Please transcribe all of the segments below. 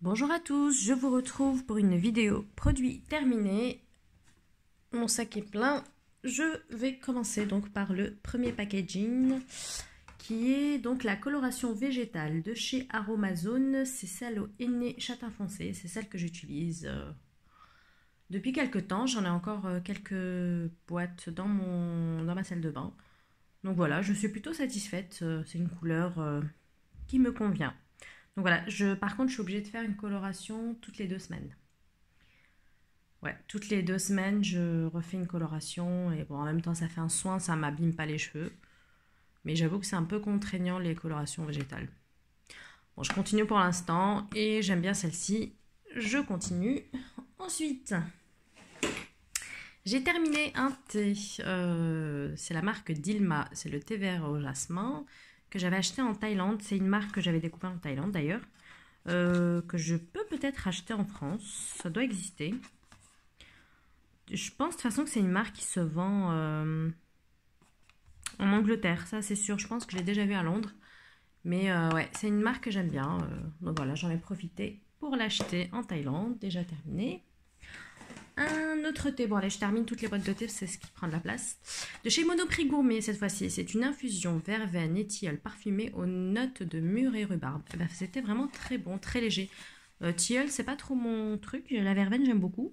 Bonjour à tous, je vous retrouve pour une vidéo produit terminé. Mon sac est plein. Je vais commencer donc par le premier packaging qui est donc la coloration végétale de chez Aromazone. C'est celle au henné châtain foncé, c'est celle que j'utilise depuis quelques temps. J'en ai encore quelques boîtes dans ma salle de bain. Donc voilà, je suis plutôt satisfaite. C'est une couleur qui me convient. Donc voilà, par contre, je suis obligée de faire une coloration toutes les 2 semaines. Ouais, toutes les 2 semaines, je refais une coloration. Et bon, en même temps, ça fait un soin, ça m'abîme pas les cheveux. Mais j'avoue que c'est un peu contraignant, les colorations végétales. Bon, je continue pour l'instant et j'aime bien celle-ci. Je continue. Ensuite, j'ai terminé un thé. C'est la marque Dilma. C'est le thé vert au jasmin que j'avais acheté en Thaïlande. C'est une marque que j'avais découvert en Thaïlande d'ailleurs. Que je peux peut-être acheter en France. Ça doit exister. Je pense de toute façon que c'est une marque qui se vend en Angleterre. Ça, c'est sûr. Je pense que je l'ai déjà vu à Londres. Mais ouais, c'est une marque que j'aime bien. Donc voilà, j'en ai profité pour l'acheter en Thaïlande. Déjà terminé. Un autre thé. Bon, allez, je termine toutes les boîtes de thé, c'est ce qui prend de la place. De chez Monoprix Gourmet, cette fois-ci. C'est une infusion verveine et tilleul parfumée aux notes de mûre et rhubarbe. Eh ben, c'était vraiment très bon, très léger. Tilleul, c'est pas trop mon truc. La verveine, j'aime beaucoup.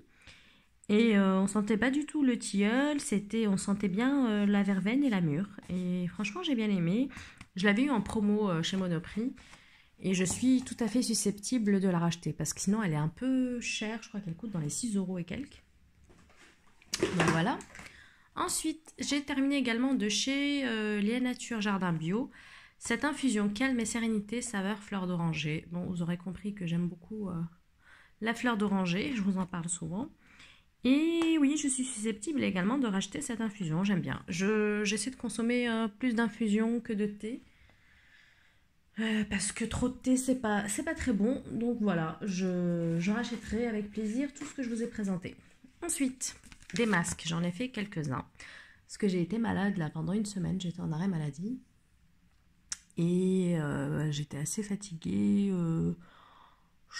Et on sentait pas du tout le tilleul. On sentait bien la verveine et la mûre. Et franchement, j'ai bien aimé. Je l'avais eu en promo chez Monoprix. Et je suis tout à fait susceptible de la racheter parce que sinon elle est un peu chère. Je crois qu'elle coûte dans les 6 euros et quelques. Donc voilà. Ensuite, j'ai terminé également de chez Lien Nature Jardin Bio. Cette infusion calme et sérénité saveur fleur d'oranger. Bon, vous aurez compris que j'aime beaucoup la fleur d'oranger. Je vous en parle souvent. Et oui, je suis susceptible également de racheter cette infusion. J'aime bien. J'essaie de consommer plus d'infusions que de thé. Parce que trop de thé, c'est pas très bon. Donc voilà, je rachèterai avec plaisir tout ce que je vous ai présenté. Ensuite, des masques. J'en ai fait quelques-uns. Parce que j'ai été malade là pendant une semaine. J'étais en arrêt maladie. Et j'étais assez fatiguée.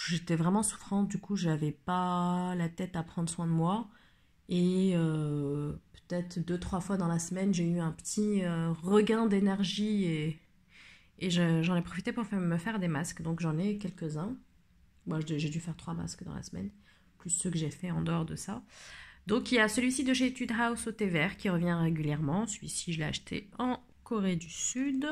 J'étais vraiment souffrante. Du coup, j'avais pas la tête à prendre soin de moi. Et peut-être 2-3 fois dans la semaine, j'ai eu un petit regain d'énergie et j'en ai profité pour me faire des masques. Donc j'en ai quelques-uns. Moi, j'ai dû faire 3 masques dans la semaine, plus ceux que j'ai fait en dehors de ça. Donc il y a celui-ci de chez Etude House au thé vert qui revient régulièrement. Celui-ci, je l'ai acheté en Corée du Sud.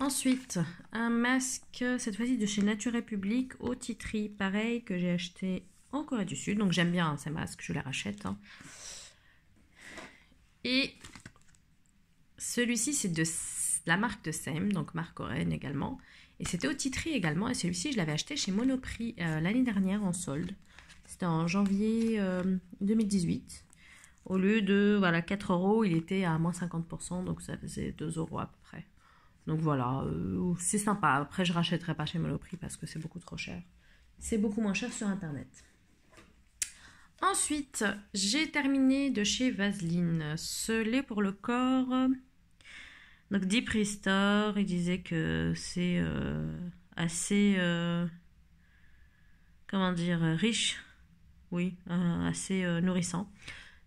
Ensuite, un masque, cette fois-ci de chez Nature République au Titri. Pareil, que j'ai acheté en Corée du Sud. Donc j'aime bien ces masques, je les rachète. Et celui-ci, c'est de la marque de Sème, donc marque coréenne également. Et c'était au Titri également. Et celui-ci, je l'avais acheté chez Monoprix l'année dernière en solde. C'était en janvier 2018. Au lieu de 4 euros, il était à moins 50%. Donc ça faisait 2 euros à peu près. Donc voilà, c'est sympa. Après, je ne rachèterai pas chez Monoprix parce que c'est beaucoup trop cher. C'est beaucoup moins cher sur Internet. Ensuite, j'ai terminé de chez Vaseline ce lait pour le corps. Donc Deep Restore, il disait que c'est assez, comment dire, riche. Oui, assez nourrissant.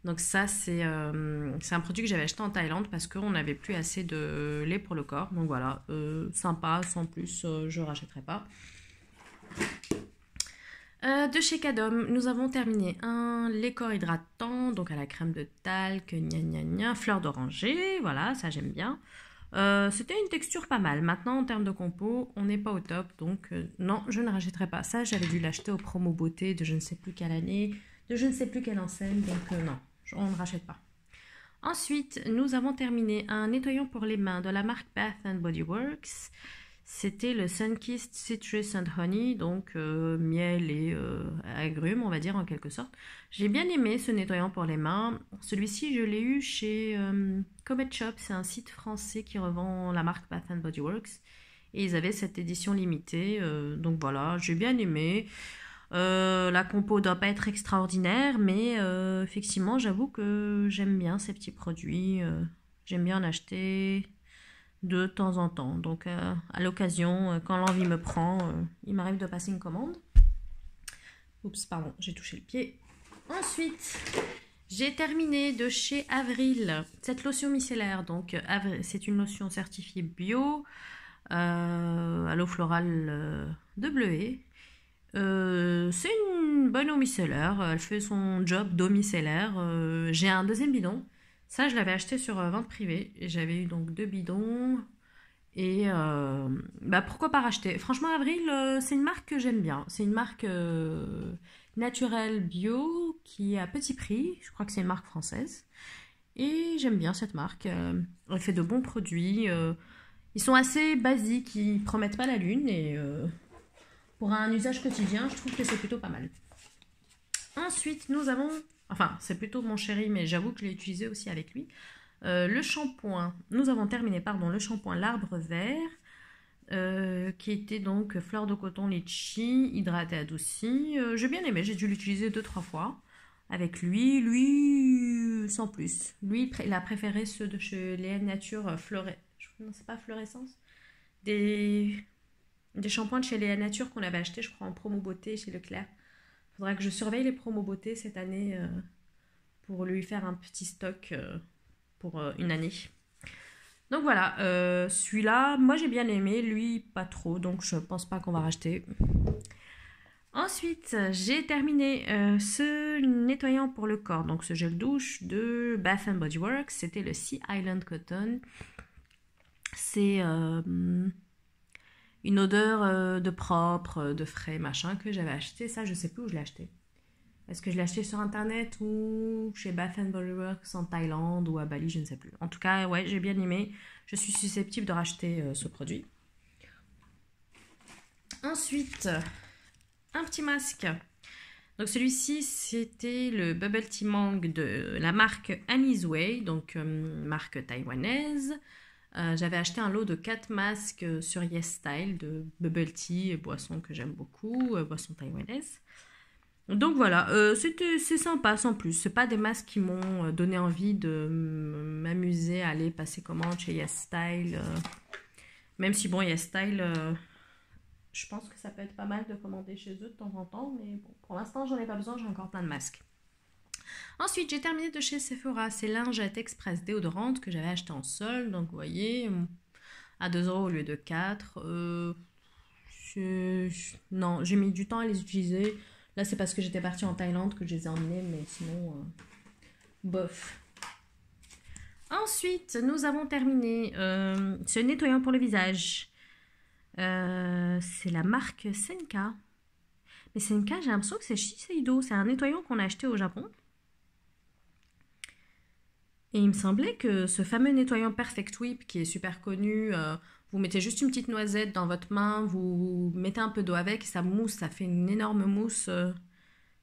Donc ça, c'est un produit que j'avais acheté en Thaïlande parce qu'on n'avait plus assez de lait pour le corps. Donc voilà, sympa, sans plus, je ne rachèterai pas. De chez Cadom, nous avons terminé un lait corps hydratant, donc à la crème de talc, gna gna gna, fleur d'oranger, voilà, ça j'aime bien. C'était une texture pas mal. Maintenant, en termes de compo, on n'est pas au top, donc non, je ne rachèterai pas. Ça, j'avais dû l'acheter au promo beauté de je ne sais plus quelle année, de je ne sais plus quelle enseigne, donc non, on ne rachète pas. Ensuite, nous avons terminé un nettoyant pour les mains de la marque Bath Body Works. C'était le Sunkissed Citrus and Honey, donc miel et agrumes, on va dire en quelque sorte. J'ai bien aimé ce nettoyant pour les mains. Celui-ci, je l'ai eu chez Comet Shop, c'est un site français qui revend la marque Bath Body Works. Et ils avaient cette édition limitée, donc voilà, j'ai bien aimé. La compo doit pas être extraordinaire, mais effectivement, j'avoue que j'aime bien ces petits produits. J'aime bien en acheter de temps en temps. Donc à l'occasion, quand l'envie me prend, il m'arrive de passer une commande. Oups, pardon, j'ai touché le pied. Ensuite, j'ai terminé de chez Avril cette lotion micellaire. Donc c'est une lotion certifiée bio, à l'eau florale de bleuet. C'est une bonne eau micellaire, elle fait son job d'eau micellaire. J'ai un deuxième bidon, ça je l'avais acheté sur vente privée, et j'avais eu donc 2 bidons, et bah pourquoi pas racheter. Franchement Avril, c'est une marque que j'aime bien, c'est une marque naturelle bio qui est à petit prix, je crois que c'est une marque française, et j'aime bien cette marque, elle fait de bons produits, ils sont assez basiques, ils promettent pas la lune, et pour un usage quotidien, je trouve que c'est plutôt pas mal. Ensuite, nous avons... Enfin, c'est plutôt mon chéri, mais j'avoue que je l'ai utilisé aussi avec lui. Le shampoing. Nous avons terminé, pardon, le shampoing L'Arbre Vert, qui était donc fleur de coton litchi, hydraté adouci. J'ai bien aimé, j'ai dû l'utiliser 2-3 fois avec lui. Lui, sans plus. Lui, il a préféré ceux de chez Léa Nature non, c'est pas fluorescence. Des shampoings de chez Léa Nature qu'on avait acheté, je crois, en promo beauté chez Leclerc. Il faudra que je surveille les promos beauté cette année pour lui faire un petit stock pour une année. Donc voilà, celui-là, moi j'ai bien aimé, lui pas trop, donc je pense pas qu'on va racheter. Ensuite, j'ai terminé ce nettoyant pour le corps, donc ce gel douche de Bath Body Works, c'était le Sea Island Cotton. C'est une odeur de propre, de frais, machin, que j'avais acheté. Ça, je sais plus où je l'ai acheté. Est-ce que je l'ai acheté sur internet ou chez Bath Body Works en Thaïlande ou à Bali, je ne sais plus. En tout cas, ouais, j'ai bien aimé. Je suis susceptible de racheter ce produit. Ensuite, un petit masque. Donc celui-ci, c'était le Bubble Tea Mangue de la marque Annie's Way, donc marque taïwanaise. J'avais acheté un lot de 4 masques sur YesStyle de bubble tea, boisson que j'aime beaucoup, boisson taïwanaise. Donc voilà, c'est sympa sans plus. C'est pas des masques qui m'ont donné envie de m'amuser à aller passer commande chez YesStyle. Même si bon, YesStyle, je pense que ça peut être pas mal de commander chez eux de temps en temps. Mais bon, pour l'instant, j'en ai pas besoin, j'ai encore plein de masques. Ensuite, j'ai terminé de chez Sephora. C'est Lingette Express déodorante que j'avais acheté en solde. Donc, vous voyez, à 2 € au lieu de 4. Non, j'ai mis du temps à les utiliser. Là, c'est parce que j'étais partie en Thaïlande que je les ai emmenés. Mais sinon, bof. Ensuite, nous avons terminé ce nettoyant pour le visage. C'est la marque Senka. Mais Senka, j'ai l'impression que c'est Shiseido. C'est un nettoyant qu'on a acheté au Japon. Et il me semblait que ce fameux nettoyant Perfect Whip, qui est super connu, vous mettez juste une petite noisette dans votre main, vous mettez un peu d'eau avec, ça mousse, ça fait une énorme mousse.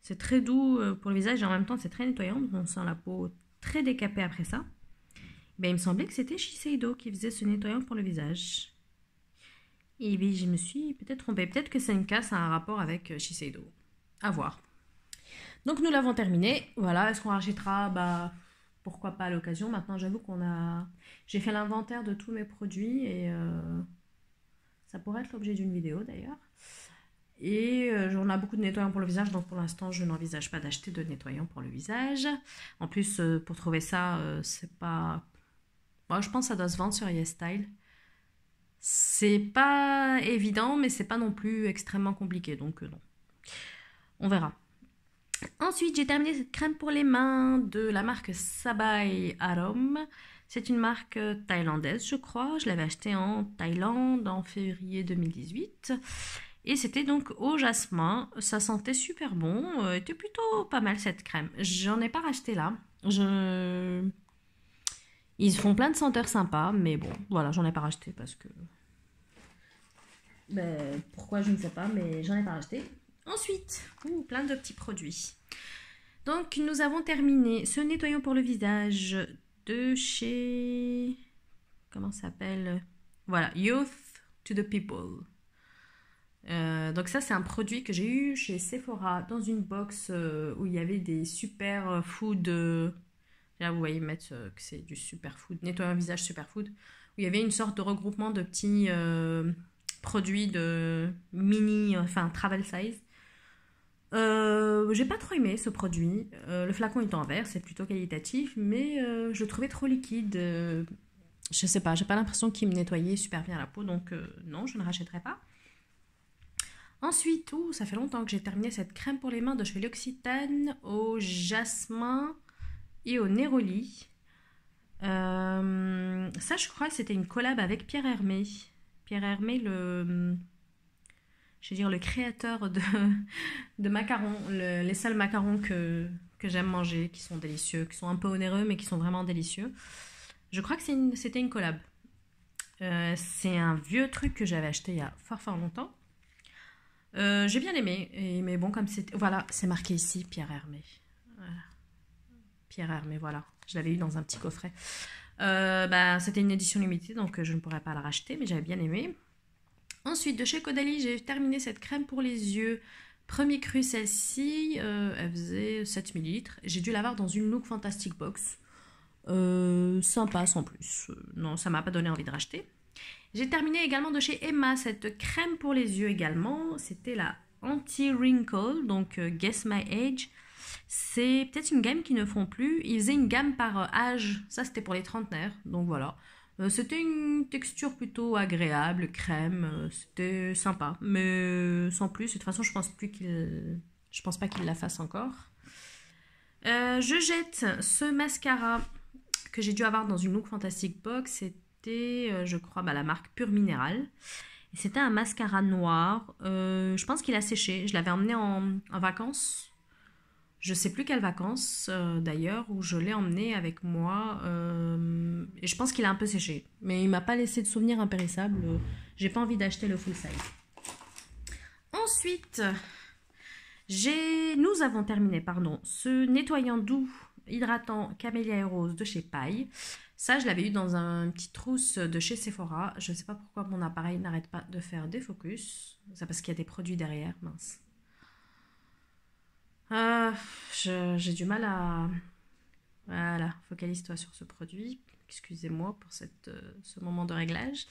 C'est très doux pour le visage et en même temps c'est très nettoyant, on sent la peau très décapée après ça. Ben, il me semblait que c'était Shiseido qui faisait ce nettoyant pour le visage. Et oui, je me suis peut-être trompée. Peut-être que Senka, ça a un rapport avec Shiseido. À voir. Donc nous l'avons terminé. Voilà, est-ce qu'on rachètera? Bah... Pourquoi pas à l'occasion. Maintenant, j'avoue j'ai fait l'inventaire de tous mes produits et ça pourrait être l'objet d'une vidéo d'ailleurs. Et j'en ai beaucoup de nettoyants pour le visage, donc pour l'instant, je n'envisage pas d'acheter de nettoyant pour le visage. En plus, pour trouver ça, c'est pas... Bon, je pense que ça doit se vendre sur YesStyle. C'est pas évident, mais c'est pas non plus extrêmement compliqué, donc non. On verra. Ensuite, j'ai terminé cette crème pour les mains de la marque Sabai Arom. C'est une marque thaïlandaise, je crois. Je l'avais achetée en Thaïlande en février 2018. Et c'était donc au jasmin. Ça sentait super bon. Était plutôt pas mal cette crème. J'en ai pas racheté là. Ils font plein de senteurs sympas, mais bon, voilà, j'en ai pas racheté parce que... Ben, pourquoi, je ne sais pas, mais j'en ai pas racheté. Ensuite, plein de petits produits. Donc, nous avons terminé ce nettoyant pour le visage de chez... Comment ça s'appelle? Voilà, Youth to the People. Donc ça, c'est un produit que j'ai eu chez Sephora dans une box où il y avait des super food. Là, vous voyez mettre que c'est du superfood, nettoyant visage superfood. où il y avait une sorte de regroupement de petits produits de mini, enfin travel size. J'ai pas trop aimé ce produit. Le flacon est en verre, c'est plutôt qualitatif, mais je le trouvais trop liquide. Je sais pas, j'ai pas l'impression qu'il me nettoyait super bien la peau, donc non, je ne rachèterai pas. Ensuite, ça fait longtemps que j'ai terminé cette crème pour les mains de chez L'Occitane au jasmin et au néroli. Ça, je crois que c'était une collab avec Pierre Hermé. Pierre Hermé, je veux dire, le créateur de macarons, les seuls macarons que j'aime manger, qui sont délicieux, qui sont un peu onéreux, mais qui sont vraiment délicieux. Je crois que c'était une collab. C'est un vieux truc que j'avais acheté il y a fort longtemps. J'ai bien aimé, mais bon, comme c'était... Voilà, c'est marqué ici, Pierre Hermé. Voilà. Pierre Hermé, voilà. Je l'avais eu dans un petit coffret. C'était une édition limitée, donc je ne pourrais pas la racheter, mais j'avais bien aimé. Ensuite, de chez Caudalie, j'ai terminé cette crème pour les yeux. Premier cru, celle-ci, elle faisait 7 ml. J'ai dû l'avoir dans une Look Fantastic Box. Sympa, sans plus. Non, ça m'a pas donné envie de racheter. J'ai terminé également de chez Emma cette crème pour les yeux également. C'était la Anti-Wrinkle, donc Guess My Age. C'est peut-être une gamme qu'ils ne font plus. Ils faisaient une gamme par âge. Ça, c'était pour les trentenaires. Donc voilà. C'était une texture plutôt agréable, crème. C'était sympa. Mais sans plus. De toute façon, je pense pas qu'ils la fassent encore. Je jette ce mascara que j'ai dû avoir dans une Look Fantastic Box. C'était, je crois, la marque Pure Minéral. C'était un mascara noir. Je pense qu'il a séché. Je l'avais emmené en vacances. Je sais plus quelles vacances d'ailleurs, où je l'ai emmené avec moi. Et je pense qu'il a un peu séché. Mais il m'a pas laissé de souvenir impérissable. J'ai pas envie d'acheter le full size. Ensuite, nous avons terminé, ce nettoyant doux hydratant Camélia et Rose de chez Paille. Ça, je l'avais eu dans une petite trousse de chez Sephora. Je ne sais pas pourquoi mon appareil n'arrête pas de faire des focus. C'est parce qu'il y a des produits derrière, mince. J'ai du mal à... Voilà, focalise-toi sur ce produit. Excusez-moi pour ce moment de réglage.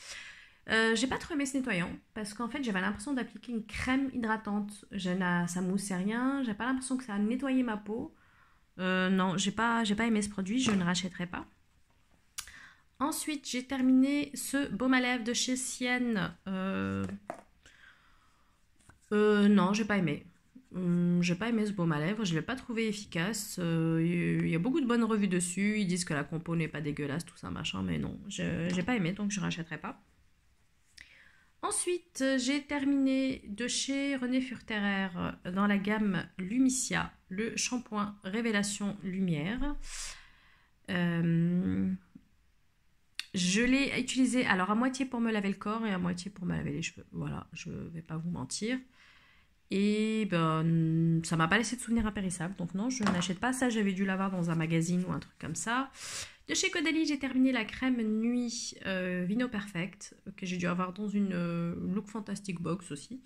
J'ai pas trop aimé ce nettoyant parce qu'en fait j'avais l'impression d'appliquer une crème hydratante. Ça moussait rien, j'ai pas l'impression que ça a nettoyé ma peau. Non, j'ai pas aimé ce produit, je ne rachèterai pas. Ensuite, j'ai terminé ce baume à lèvres de chez Sienne. Non, j'ai pas aimé. J'ai pas aimé ce baume à lèvres, je l'ai pas trouvé efficace. Il y a beaucoup de bonnes revues dessus, ils disent que la compo n'est pas dégueulasse, tout ça machin, mais non, j'ai pas aimé, donc je rachèterai pas. Ensuite, j'ai terminé de chez René Furterer dans la gamme Lumicia, le shampoing Révélation Lumière. Je l'ai utilisé alors à moitié pour me laver le corps et à moitié pour me laver les cheveux. Voilà, je vais pas vous mentir. Et ça m'a pas laissé de souvenir impérissable, donc non, je n'achète pas ça. J'avais dû l'avoir dans un magazine ou un truc comme ça. De chez Caudalie, j'ai terminé la crème nuit Vino Perfect, que j'ai dû avoir dans une Look Fantastic Box aussi.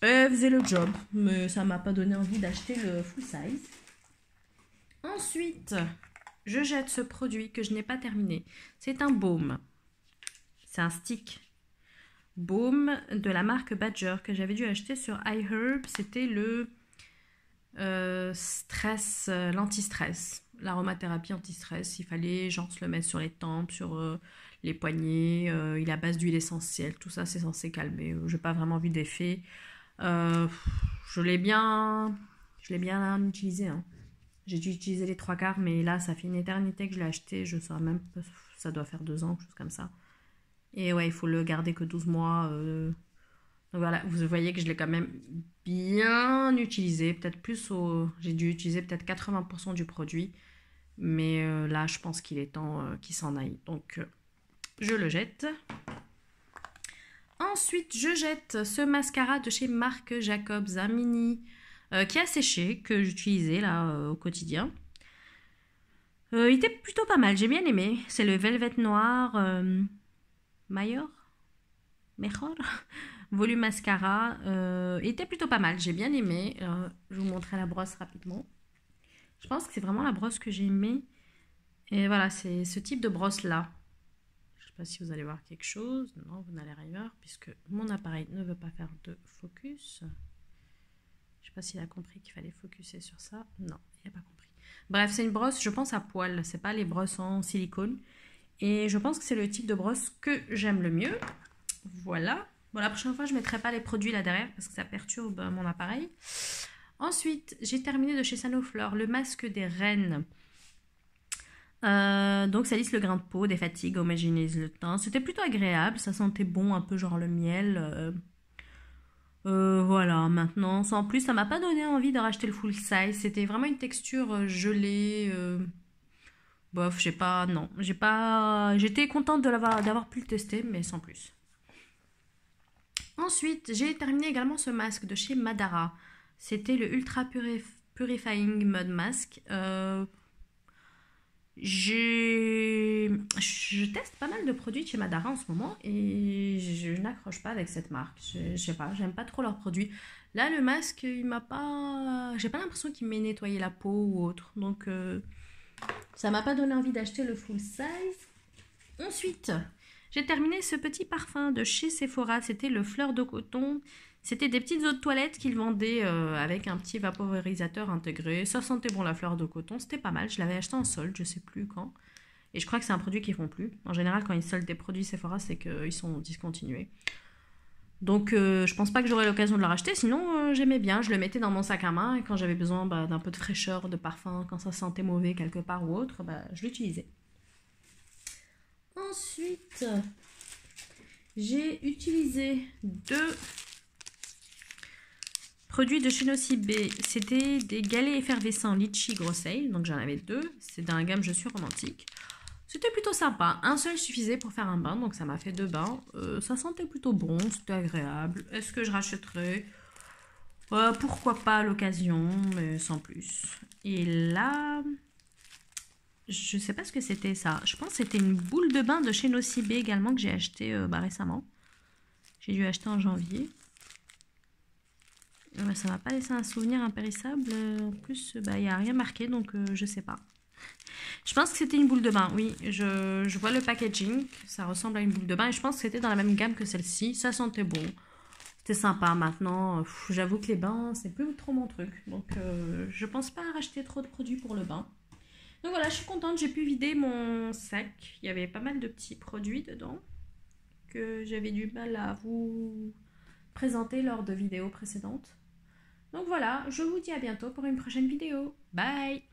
Elle faisait le job, mais ça m'a pas donné envie d'acheter le full size. Ensuite, je jette ce produit que je n'ai pas terminé. C'est un baume. C'est un stick baume de la marque Badger que j'avais dû acheter sur iHerb. C'était le stress, l'anti-stress. L'aromathérapie anti-stress, il fallait genre se le mettre sur les tempes, sur les poignets, il est à base d'huile essentielle, tout ça c'est censé calmer, j'ai pas vraiment vu d'effet. Je l'ai bien utilisé, hein. J'ai dû utiliser les 3/4, mais là ça fait une éternité que je l'ai acheté, je sais même pas, ça doit faire 2 ans, quelque chose comme ça. Et ouais, il faut le garder que 12 mois. Donc voilà, vous voyez que je l'ai quand même bien utilisé, peut-être j'ai dû utiliser peut-être 80% du produit. Mais là, je pense qu'il est temps qu'il s'en aille. Donc, je le jette. Ensuite, je jette ce mascara de chez Marc Jacobs, un mini qui a séché, que j'utilisais là au quotidien. Il était plutôt pas mal, j'ai bien aimé. C'est le Velvet Noir Mejor Volume Mascara. Il était plutôt pas mal, j'ai bien aimé. Je vous montrerai la brosse rapidement. Je pense que c'est vraiment la brosse que j'ai aimée. Et voilà, c'est ce type de brosse là. sais pas si vous allez voir quelque chose. Non, vous n'allez rien voir puisque mon appareil ne veut pas faire de focus. Je sais pas s'il a compris qu'il fallait focuser sur ça. Non, il n'a pas compris. Bref, c'est une brosse, je pense, à poil. C'est pas les brosses en silicone. Et je pense que c'est le type de brosse que j'aime le mieux. Voilà. Bon, la prochaine fois, je ne mettrai pas les produits là derrière parce que ça perturbe mon appareil. Ensuite, j'ai terminé de chez Sanoflore le masque des reines. Donc ça lisse le grain de peau, des fatigues, homogénéise le teint. C'était plutôt agréable, ça sentait bon, un peu genre le miel. Voilà, maintenant, sans plus, ça m'a pas donné envie de racheter le full size. C'était vraiment une texture gelée. Bof, j'ai pas, non, j'ai pas. J'étais contente de d'avoir pu le tester, mais sans plus. Ensuite, j'ai terminé également ce masque de chez Madara. C'était le Ultra Purifying Mud Mask. Je teste pas mal de produits de chez Madara en ce moment et je n'accroche pas avec cette marque. Je sais pas, j'aime pas trop leurs produits. Là, le masque, il m'a pas. J'ai pas l'impression qu'il m'ait nettoyé la peau ou autre. Donc, ça m'a pas donné envie d'acheter le full size. Ensuite, j'ai terminé ce petit parfum de chez Sephora. C'était le Fleur de Coton. C'était des petites eaux de toilette qu'ils vendaient avec un petit vaporisateur intégré. Ça sentait bon la fleur de coton, c'était pas mal. Je l'avais acheté en solde, je sais plus quand. Et je crois que c'est un produit qu'ils font plus. En général, quand ils soldent des produits Sephora, c'est qu'ils sont discontinués. Donc je pense pas que j'aurai l'occasion de le racheter, sinon j'aimais bien. Je le mettais dans mon sac à main et quand j'avais besoin d'un peu de fraîcheur, de parfum, quand ça sentait mauvais quelque part ou autre, je l'utilisais. Ensuite, j'ai utilisé deux produits de chez Nocibé, c'était des galets effervescents litchi grosseil, donc j'en avais deux, c'est dans la gamme Je suis romantique. C'était plutôt sympa, un seul suffisait pour faire un bain, donc ça m'a fait 2 bains. Ça sentait plutôt bon, c'était agréable. Est-ce que je rachèterais? Pourquoi pas à l'occasion, mais sans plus. Et là, je sais pas ce que c'était ça. Je pense que c'était une boule de bain de chez Nocibé également que j'ai acheté récemment. J'ai dû acheter en janvier. Ça m'a pas laissé un souvenir impérissable. En plus, il n'y a rien marqué, donc je sais pas. Je pense que c'était une boule de bain, oui. Je vois le packaging, ça ressemble à une boule de bain. Et je pense que c'était dans la même gamme que celle-ci. Ça sentait bon. C'était sympa. Maintenant, j'avoue que les bains, c'est plus trop mon truc. Donc, je pense pas racheter trop de produits pour le bain. Donc voilà, je suis contente. J'ai pu vider mon sac. Il y avait pas mal de petits produits dedans que j'avais du mal à vous présenter lors de vidéos précédentes. Donc voilà, je vous dis à bientôt pour une prochaine vidéo. Bye!